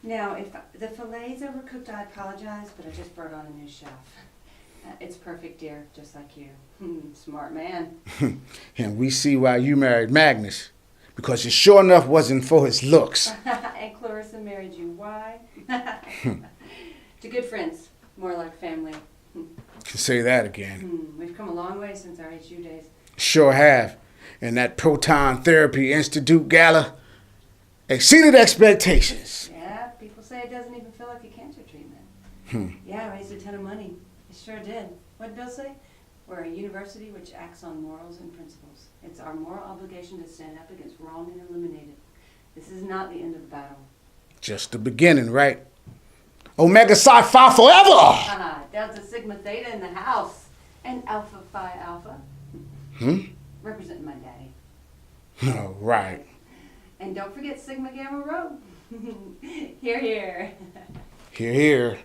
Now, if the fillet's overcooked, I apologize, but I just brought on a new chef. It's perfect, dear, just like you. Smart man. And we see why you married Magnus. Because it sure enough wasn't for his looks. And Clarissa married you. Why? To good friends, more like family. Can say that again. We've come a long way since our HU days. Sure have. And that Proton Therapy Institute gala exceeded expectations. Yeah, people say it doesn't even feel like a cancer treatment. Yeah, raised a ton of money. It sure did. What did Bill say? We're a university which acts on morals and principles. It's our moral obligation to stand up against wrong and eliminate it. This is not the end of the battle. Just the beginning, right? Omega Psi Phi forever! Delta Sigma Theta in the house. And Alpha Phi Alpha. Representing my daddy. Oh, right. And don't forget Sigma Gamma Rho. Here, here. Here, here.